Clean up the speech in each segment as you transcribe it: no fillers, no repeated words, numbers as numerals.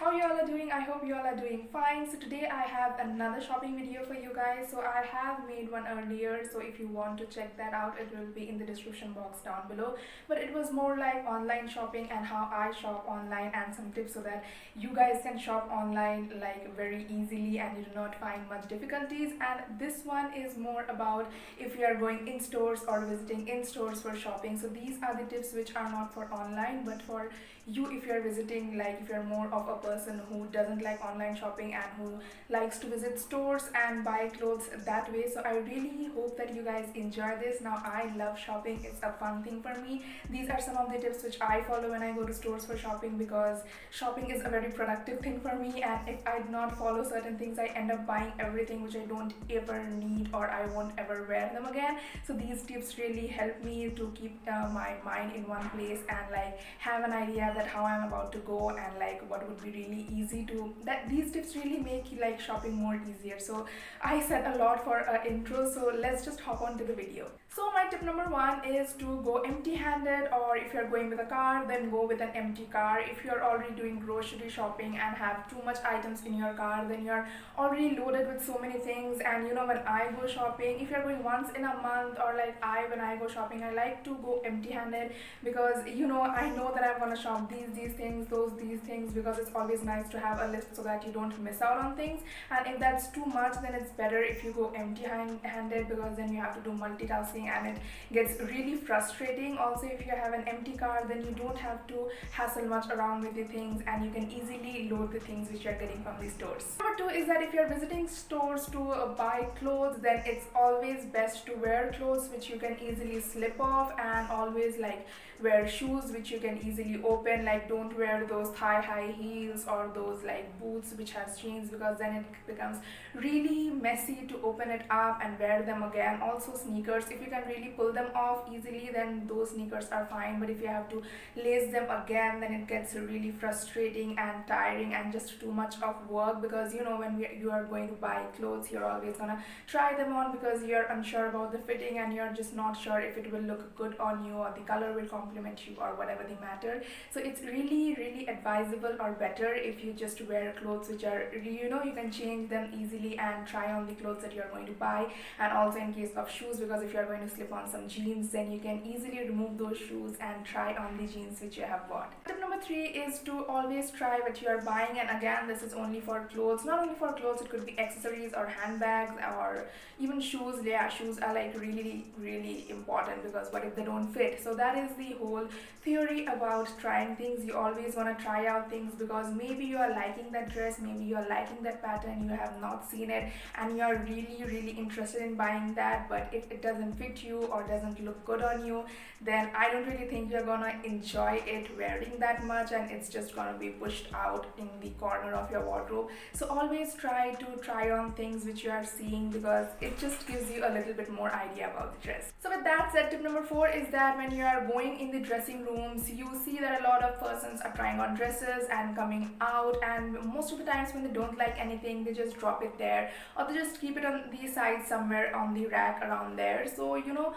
how you all are doing? I hope you all are doing fine. So today I have another shopping video for you guys. So I have made one earlier, so if you want to check that out, it will be in the description box down below. But it was more like online shopping and how I shop online and some tips so that you guys can shop online like very easily and you do not find much difficulties. And this one is more about if you are going in stores or visiting in stores for shopping. So these are the tips which are not for online but for you if you're visiting, like if you're more of a person who doesn't like online shopping and who likes to visit stores and buy clothes that way. So I really hope that you guys enjoy this. Now I love shopping, it's a fun thing for me. These are some of the tips which I follow when I go to stores for shopping, because shopping is a very productive thing for me, and if I do not follow certain things I end up buying everything which I don't ever need or I won't ever wear them again. So these tips really help me to keep my mind in one place and like have an idea that how I'm about to go and like what would be really easy to, that these tips really make like shopping more easier. So I said a lot for an intro, so let's just hop on to the video. So my tip number one is to go empty-handed, or if you're going with a car then go with an empty car. If you're already doing grocery shopping and have too much items in your car, then you're already loaded with so many things. And you know, when I go shopping, if you're going once in a month, or like when I go shopping, I like to go empty-handed, because you know, I know that I'm gonna shop these things, these things, because it's always nice to have a list so that you don't miss out on things. And if that's too much, then it's better if you go empty-handed, because then you have to do multitasking and it gets really frustrating. Also, if you have an empty car, then you don't have to hassle much around with the things and you can easily load the things which you're getting from the stores. Number two is that if you're visiting stores to buy clothes, then it's always best to wear clothes which you can easily slip off, and always like wear shoes which you can easily open. Like don't wear those thigh-high heels or those like boots which has chains, because then it becomes really messy to open it up and wear them again. Also sneakers, if you can really pull them off easily, then those sneakers are fine, but if you have to lace them again, then it gets really frustrating and tiring and just too much of work. Because you know, when you are going to buy clothes, you're always gonna try them on because you're unsure about the fitting and you're just not sure if it will look good on you or the color will complement you or whatever the matter. So it's really advisable or better if you just wear clothes which are, you know, you can change them easily and try on the clothes that you're going to buy. And also in case of shoes, because if you're going to slip on some jeans, then you can easily remove those shoes and try on the jeans which you have bought. Tip number three is to always try what you are buying, and again this is only for clothes. Not only for clothes, it could be accessories or handbags or even shoes. Yeah, shoes are like really important, because what if they don't fit? So that is the whole theory about trying things. You always want to try out things, because maybe you are liking that dress, maybe you are liking that pattern, you have not seen it and you are really interested in buying that, but if it doesn't fit you or doesn't look good on you, then I don't really think you're gonna enjoy it wearing that much, and it's just gonna be pushed out in the corner of your wardrobe. So always try to try on things which you are seeing, because it just gives you a little bit more idea about the dress. So with that said, tip number four is that when you are going in the dressing rooms, you see that a lot of persons are trying on dresses and coming out, and most of the times when they don't like anything, they just drop it there, or they just keep it on the side somewhere on the rack around there. So you know,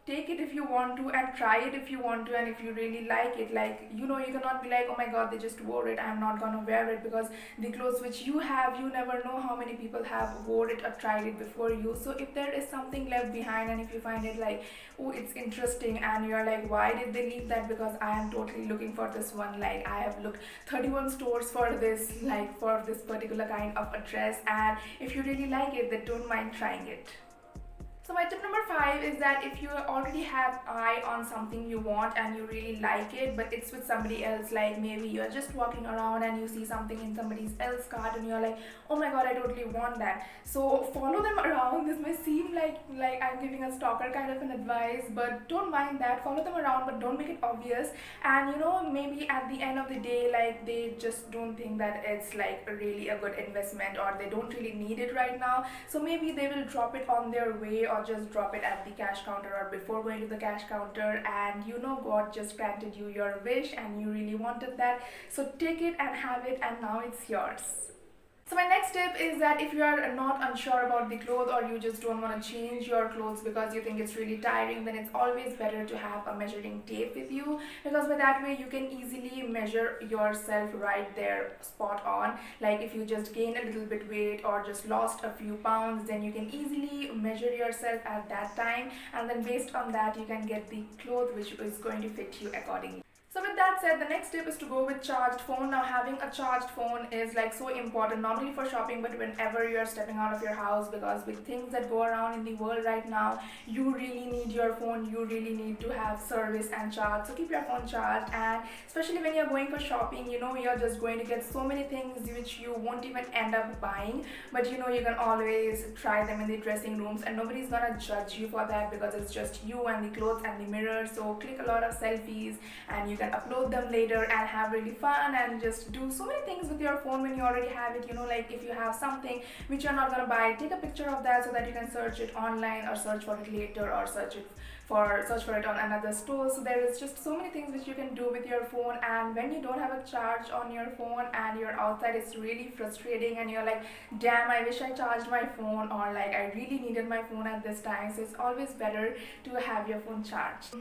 take it if you want to and try it if you want to, and if you really like it, like you know, you cannot be like, oh my god, they just wore it, I'm not gonna wear it, because the clothes which you have, you never know how many people have wore it or tried it before you. So if there is something left behind and if you find it like, oh, it's interesting, and you're like, why did they leave that? Because I am totally looking for this one, like I have looked 31 stores for this, like for this particular kind of a dress, and if you really like it, then don't mind trying it. So my tip number five is that if you already have eye on something you want and you really like it, but it's with somebody else, like maybe you're just walking around and you see something in somebody else's cart and you're like, oh my god, I totally want that. So follow them around. This may seem like I'm giving a stalker kind of an advice, but don't mind that. Follow them around, but don't make it obvious. And you know, maybe at the end of the day, like they just don't think that it's like really a good investment, or they don't really need it right now. So maybe they will drop it on their way, or just drop it at the cash counter or before going to the cash counter, and you know, God just granted you your wish and you really wanted that, so take it and have it, and now it's yours. So my next tip is that if you are not unsure about the clothes or you just don't want to change your clothes because you think it's really tiring, then it's always better to have a measuring tape with you, because by that way you can easily measure yourself right there spot on. Like if you just gain a little bit weight or just lost a few pounds, then you can easily measure yourself at that time, and then based on that you can get the clothes which is going to fit you accordingly. So with that said, the next tip is to go with charged phone. Now having a charged phone is like so important, not only for shopping but whenever you are stepping out of your house, because with things that go around in the world right now, you really need your phone, you really need to have service and charge. So keep your phone charged, and especially when you're going for shopping, you're just going to get so many things which you won't even end up buying, but you can always try them in the dressing rooms and nobody's gonna judge you for that because it's just you and the clothes and the mirror. So click a lot of selfies and you can upload them later and have really fun and just do so many things with your phone when you already have it. Like if you have something which you're not gonna buy, take a picture of that so that you can search it online or search for it later or search for it on another store. So there is just so many things which you can do with your phone, and when you don't have a charge on your phone and you're outside, it's really frustrating and you're like, damn, I wish I charged my phone, or like I really needed my phone at this time. So it's always better to have your phone charged.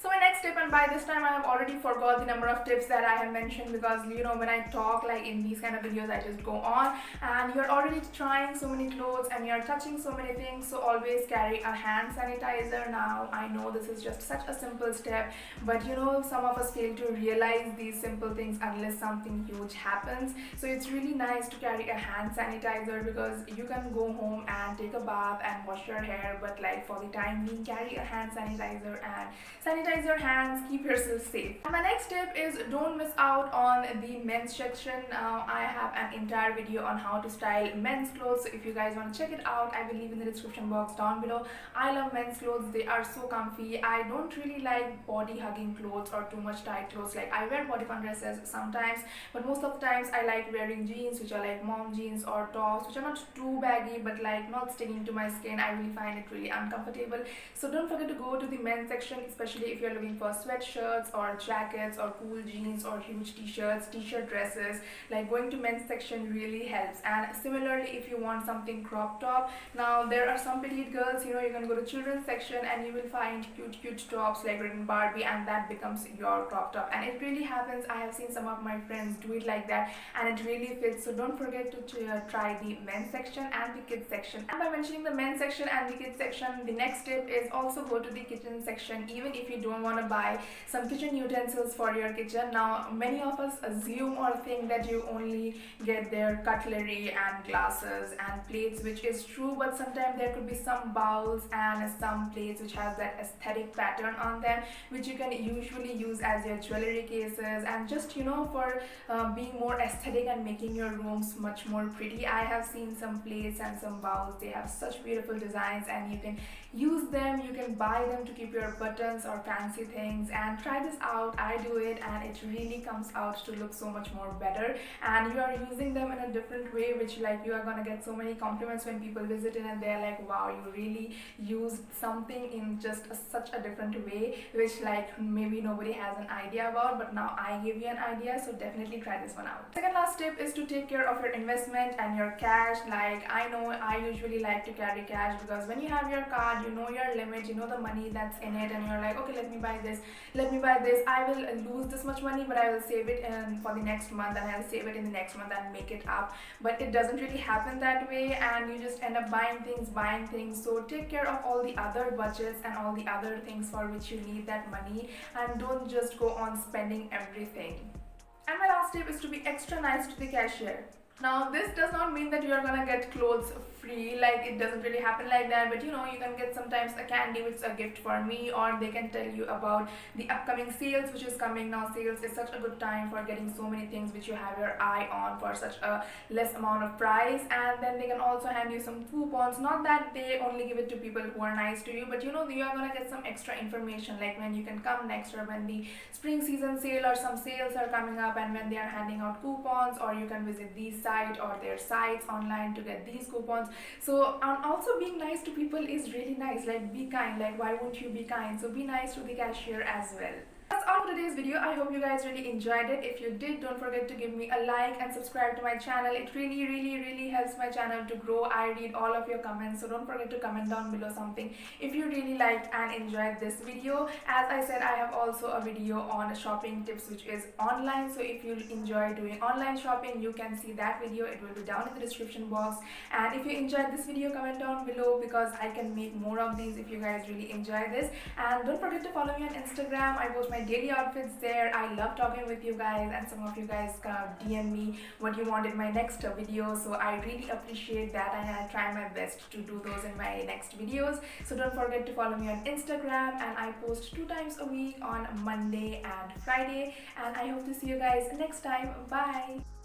So my next tip, and by this time I have already forgot the number of tips that I have mentioned, because when I talk like in these kind of videos I just go on, and you're already trying so many clothes and you're touching so many things. So always carry a hand sanitizer. Now I know this is just such a simple step, but some of us fail to realize these simple things unless something huge happens. So it's really nice to carry a hand sanitizer, because you can go home and take a bath and wash your hair, but like for the time being, carry a hand sanitizer and sanitize your hands, keep yourself safe. And my next tip is don't miss out on the men's section. Now I have an entire video on how to style men's clothes, so if you guys want to check it out, I will leave in the description box down below. I love men's clothes, they are so comfy. I don't really like body hugging clothes or too much tight clothes. Like I wear bodycon dresses sometimes, but most of the times I like wearing jeans which are like mom jeans or tops which are not too baggy but like not sticking to my skin. I really find it really uncomfortable. So don't forget to go to the men's section, especially if you're looking for sweatshirts or jackets or cool jeans or huge t-shirts, t-shirt dresses. Like going to men's section really helps. And similarly, if you want something crop top, now there are some petite girls, you can go to children's section and you will find cute tops like written Barbie, and that becomes your crop top. And it really happens. I have seen some of my friends do it like that and it really fits. So don't forget to try the men's section and the kids section. And by mentioning the men's section and the kids section, the next tip is also go to the kitchen section, even if you don't want to buy some kitchen utensils for your kitchen. Now many of us assume or think that you only get their cutlery and glasses and plates, which is true, but sometimes there could be some bowls and some plates which has that aesthetic pattern on them, which you can usually use as your jewelry cases and just for being more aesthetic and making your rooms much more pretty. I have seen some plates and some bowls, they have such beautiful designs and you can use them, you can buy them to keep your buttons or fancy things. And try this out, I do it and it really comes out to look so much more better, and you are using them in a different way, which like you are gonna get so many compliments when people visit it and they're like, wow, you really used something in just such a different way, which like maybe nobody has an idea about, but now I give you an idea. So definitely try this one out. Second last tip is to take care of your investment and your cash. Like I know I usually like to carry cash, because when you have your card, you know your limit, you know the money that's in it, and you're like, okay, let me buy this, I will lose this much money, but I will save it for the next month, and I'll save it in the next month and make it up. But it doesn't really happen that way, and you just end up buying things. So take care of all the other budgets and all the other things for which you need that money, and don't just go on spending everything. And my last tip is to be extra nice to the cashier. Now this does not mean that you are gonna get clothes free, like it doesn't really happen like that, but you can get sometimes a candy which is a gift for me, or they can tell you about the upcoming sales which is coming. Now sales is such a good time for getting so many things which you have your eye on for such a less amount of price. And then they can also hand you some coupons, not that they only give it to people who are nice to you, but you are gonna get some extra information, like when you can come next, or when the spring season sale or some sales are coming up, and when they are handing out coupons, or you can visit these site or their sites online to get these coupons. So also being nice to people is really nice. Like be kind, like why won't you be kind? So be nice to the cashier as well. That's all today's video. I hope you guys really enjoyed it. If you did, don't forget to give me a like and subscribe to my channel. It really helps my channel to grow. I read all of your comments, so don't forget to comment down below something if you really liked and enjoyed this video. As I said, I have also a video on shopping tips which is online, so if you enjoy doing online shopping, you can see that video. It will be down in the description box. And if you enjoyed this video, comment down below because I can make more of these if you guys really enjoy this. And don't forget to follow me on Instagram. I post my daily outfits there. I love talking with you guys, and some of you guys DM me what you want in my next video, so I really appreciate that, and I try my best to do those in my next videos. So don't forget to follow me on Instagram, and I post 2 times a week on Monday and Friday, and I hope to see you guys next time. Bye.